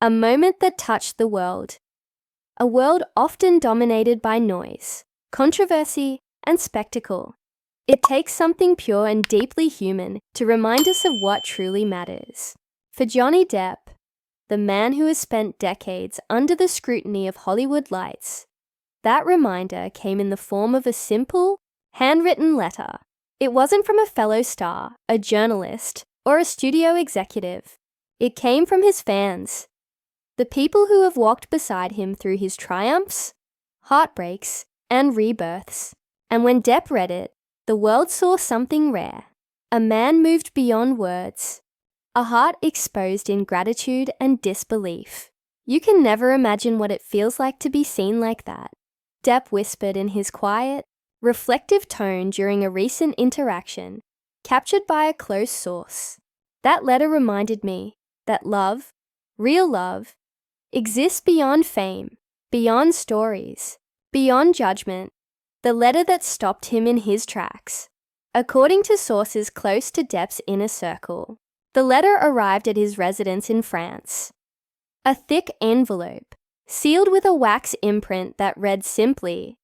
A moment that touched the world. A world often dominated by noise, controversy, and spectacle. It takes something pure and deeply human to remind us of what truly matters. For Johnny Depp, the man who has spent decades under the scrutiny of Hollywood lights, that reminder came in the form of a simple, handwritten letter. It wasn't from a fellow star, a journalist, or a studio executive. It came from his fans, the people who have walked beside him through his triumphs, heartbreaks, and rebirths. And when Depp read it, the world saw something rare. A man moved beyond words, a heart exposed in gratitude and disbelief. You can never imagine what it feels like to be seen like that, Depp whispered in his quiet, reflective tone during a recent interaction, captured by a close source. That letter reminded me that love, real love, exists beyond fame, beyond stories, beyond judgment. The letter that stopped him in his tracks. According to sources close to Depp's inner circle, the letter arrived at his residence in France. A thick envelope, sealed with a wax imprint that read simply,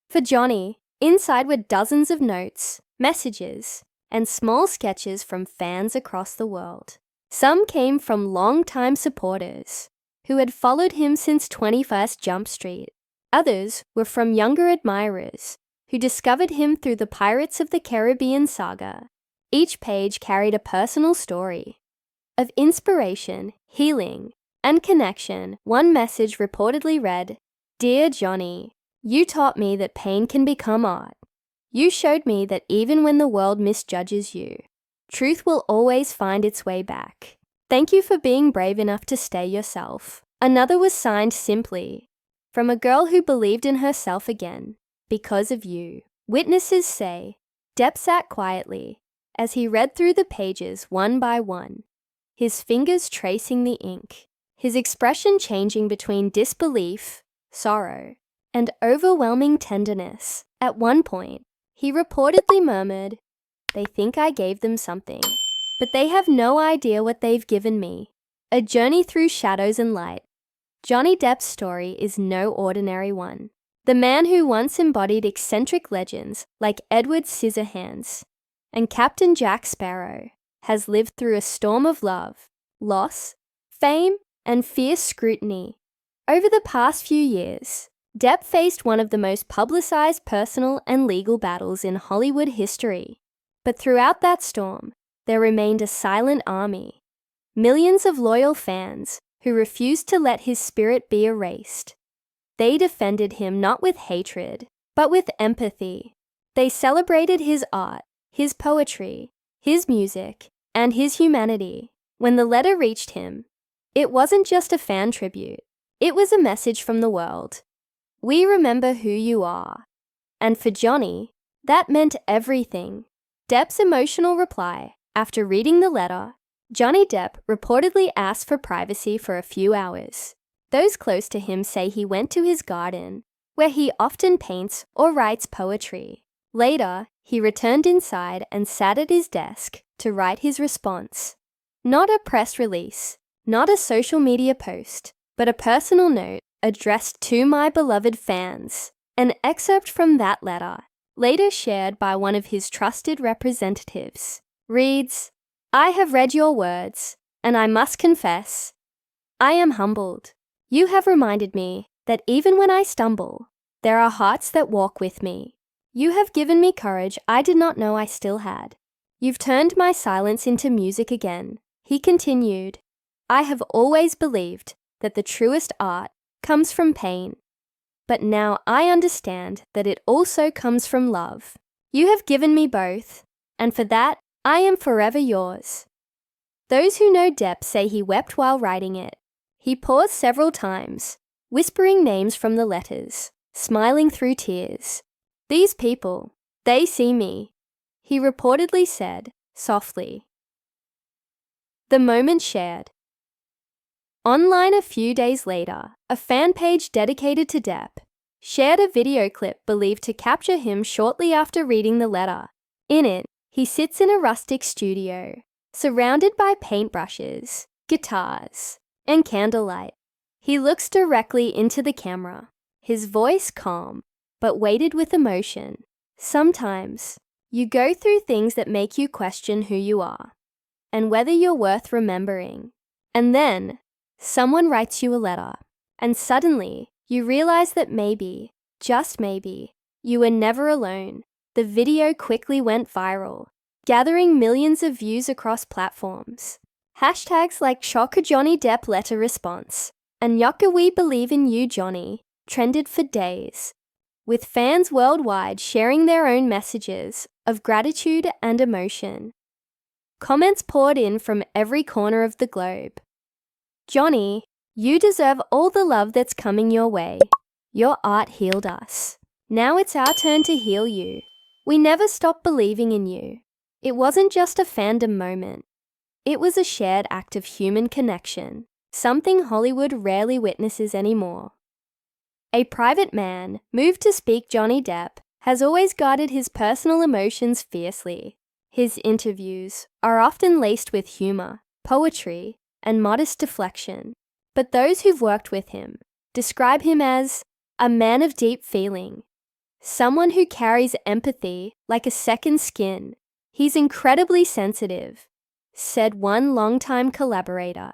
"For Johnny." Inside were dozens of notes, messages, and small sketches from fans across the world. Some came from long-time supporters who had followed him since 21st Jump Street. Others were from younger admirers who discovered him through the Pirates of the Caribbean saga. Each page carried a personal story of inspiration, healing, and connection. One message reportedly read, "Dear Johnny, you taught me that pain can become art. You showed me that even when the world misjudges you, truth will always find its way back. Thank you for being brave enough to stay yourself." Another was signed simply, "From a girl who believed in herself again, because of you." Witnesses say Depp sat quietly as he read through the pages one by one, his fingers tracing the ink, his expression changing between disbelief, sorrow, and overwhelming tenderness. At one point, he reportedly murmured, "They think I gave them something, but they have no idea what they've given me." A journey through shadows and light. Johnny Depp's story is no ordinary one. The man who once embodied eccentric legends like Edward Scissorhands and Captain Jack Sparrow has lived through a storm of love, loss, fame, and fierce scrutiny. Over the past few years, Depp faced one of the most publicized personal and legal battles in Hollywood history. But throughout that storm, there remained a silent army. Millions of loyal fans who refused to let his spirit be erased. They defended him not with hatred, but with empathy. They celebrated his art, his poetry, his music, and his humanity. When the letter reached him, it wasn't just a fan tribute. It was a message from the world. We remember who you are. And for Johnny, that meant everything. Depp's emotional reply. After reading the letter, Johnny Depp reportedly asked for privacy for a few hours. Those close to him say he went to his garden, where he often paints or writes poetry. Later, he returned inside and sat at his desk to write his response. Not a press release, not a social media post, but a personal note addressed to my beloved fans. An excerpt from that letter, later shared by one of his trusted representatives, reads, "I have read your words, and I must confess, I am humbled. You have reminded me that even when I stumble, there are hearts that walk with me. You have given me courage I did not know I still had. You've turned my silence into music again." He continued, "I have always believed that the truest art comes from pain. But now I understand that it also comes from love. You have given me both, and for that, I am forever yours." Those who know Depp say he wept while writing it. He paused several times, whispering names from the letters, smiling through tears. "These people, they see me," he reportedly said, softly. The moment shared. Online a few days later, a fan page dedicated to Depp shared a video clip believed to capture him shortly after reading the letter. In it, he sits in a rustic studio, surrounded by paintbrushes, guitars, and candlelight. He looks directly into the camera, his voice calm, but weighted with emotion. Sometimes, you go through things that make you question who you are and whether you're worth remembering. And then, someone writes you a letter, and suddenly, you realize that maybe, just maybe, you were never alone. The video quickly went viral, gathering millions of views across platforms. Hashtags like "Shock a Johnny Depp letter response" and "Yucca we believe in you, Johnny" trended for days, with fans worldwide sharing their own messages of gratitude and emotion. Comments poured in from every corner of the globe. "Johnny, you deserve all the love that's coming your way. Your art healed us. Now it's our turn to heal you. We never stopped believing in you." It wasn't just a fandom moment. It was a shared act of human connection, something Hollywood rarely witnesses anymore. A private man, moved to speak Johnny Depp, has always guarded his personal emotions fiercely. His interviews are often laced with humor, poetry, and modest deflection. But those who've worked with him describe him as a man of deep feeling, someone who carries empathy like a second skin. "He's incredibly sensitive," said one longtime collaborator.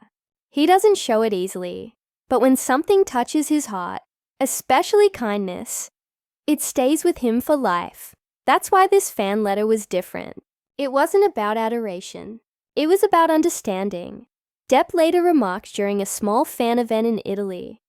"He doesn't show it easily, but when something touches his heart, especially kindness, it stays with him for life." That's why this fan letter was different. It wasn't about adoration. It was about understanding. Depp later remarked during a small fan event in Italy,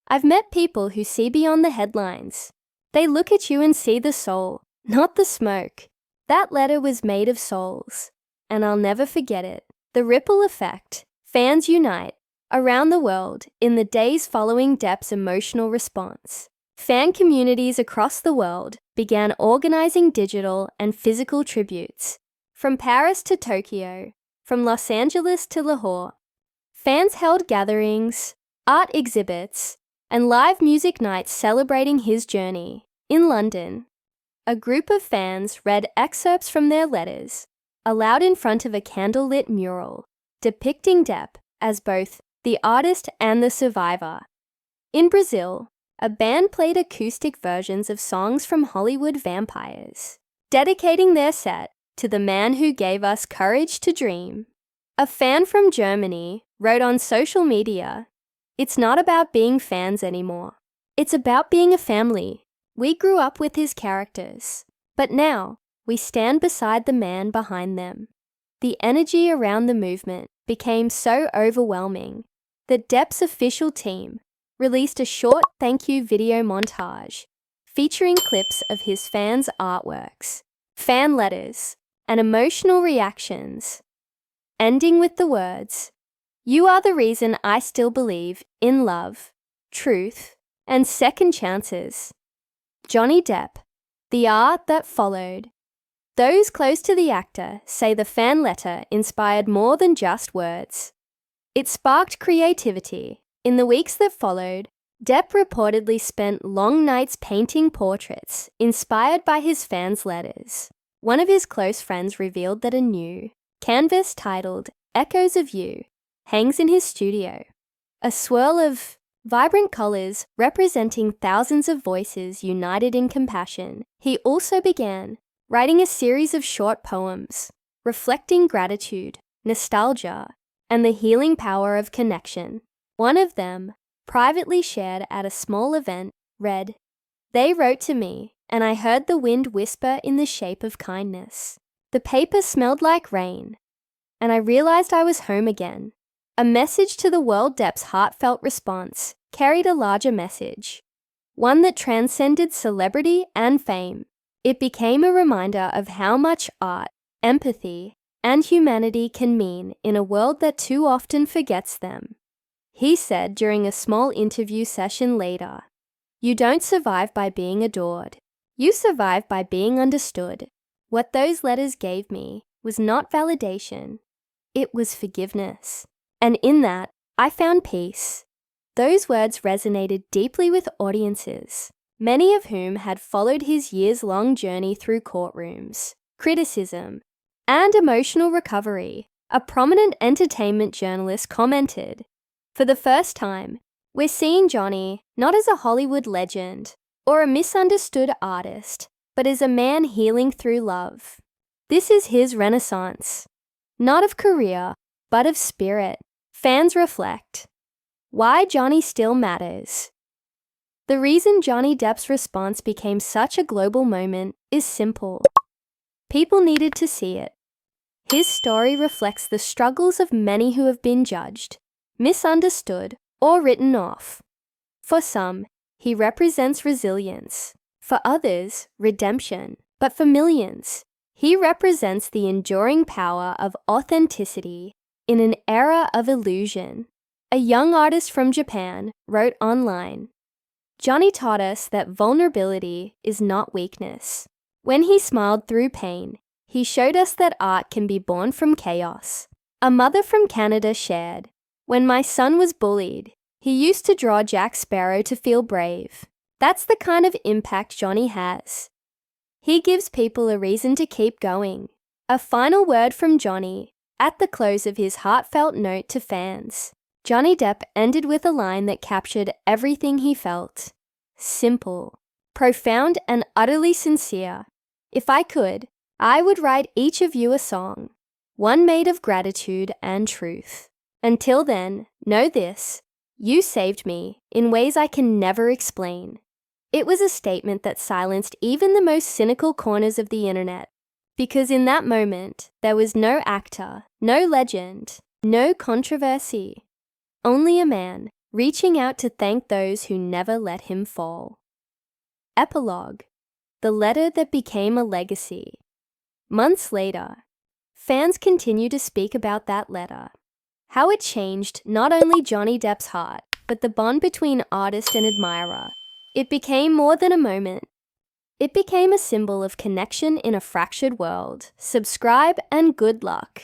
"I've met people who see beyond the headlines. They look at you and see the soul, not the smoke." That letter was made of souls, and I'll never forget it. The ripple effect. Fans unite around the world in the days following Depp's emotional response. Fan communities across the world began organizing digital and physical tributes. From Paris to Tokyo, from Los Angeles to Lahore, fans held gatherings, art exhibits, and live music nights celebrating his journey. In London, a group of fans read excerpts from their letters, aloud in front of a candlelit mural, depicting Depp as both the artist and the survivor. In Brazil, a band played acoustic versions of songs from Hollywood vampires, dedicating their set to the man who gave us courage to dream. A fan from Germany wrote on social media, "It's not about being fans anymore. It's about being a family. We grew up with his characters, but now we stand beside the man behind them." The energy around the movement became so overwhelming that Depp's official team released a short thank you video montage featuring clips of his fans' artworks, fan letters, and emotional reactions, ending with the words, "You are the reason I still believe in love, truth, and second chances." Johnny Depp, the art that followed. Those close to the actor say the fan letter inspired more than just words. It sparked creativity. In the weeks that followed, Depp reportedly spent long nights painting portraits inspired by his fans' letters. One of his close friends revealed that a new canvas titled "Echoes of You" hangs in his studio. A swirl of vibrant colors representing thousands of voices united in compassion. He also began writing a series of short poems reflecting gratitude, nostalgia, and the healing power of connection. One of them, privately shared at a small event, read, "They wrote to me, and I heard the wind whisper in the shape of kindness. The paper smelled like rain, and I realized I was home again." A message to the world. Depp's heartfelt response carried a larger message, one that transcended celebrity and fame. It became a reminder of how much art, empathy, and humanity can mean in a world that too often forgets them. He said during a small interview session later, "You don't survive by being adored. You survive by being understood. What those letters gave me was not validation. It was forgiveness. And in that, I found peace." Those words resonated deeply with audiences, many of whom had followed his years-long journey through courtrooms, criticism, and emotional recovery. A prominent entertainment journalist commented, For the first time, we're seeing Johnny not as a Hollywood legend or a misunderstood artist, but as a man healing through love. This is his renaissance, not of career, but of spirit. Fans reflect. Why Johnny still matters. The reason Johnny Depp's response became such a global moment is simple. People needed to see it. His story reflects the struggles of many who have been judged, misunderstood, or written off. For some, he represents resilience. For others, redemption. But for millions, he represents the enduring power of authenticity in an era of illusion. A young artist from Japan wrote online, "Johnny taught us that vulnerability is not weakness. When he smiled through pain, he showed us that art can be born from chaos." A mother from Canada shared, "When my son was bullied, he used to draw Jack Sparrow to feel brave." That's the kind of impact Johnny has. He gives people a reason to keep going. A final word from Johnny at the close of his heartfelt note to fans. Johnny Depp ended with a line that captured everything he felt. Simple, profound, and utterly sincere. "If I could, I would write each of you a song, one made of gratitude and truth. Until then, know this, you saved me in ways I can never explain." It was a statement that silenced even the most cynical corners of the internet, because in that moment, there was no actor, no legend, no controversy. Only a man reaching out to thank those who never let him fall. Epilogue: the letter that became a legacy. Months later, fans continue to speak about that letter. How it changed not only Johnny Depp's heart, but the bond between artist and admirer. It became more than a moment. It became a symbol of connection in a fractured world. Subscribe and good luck.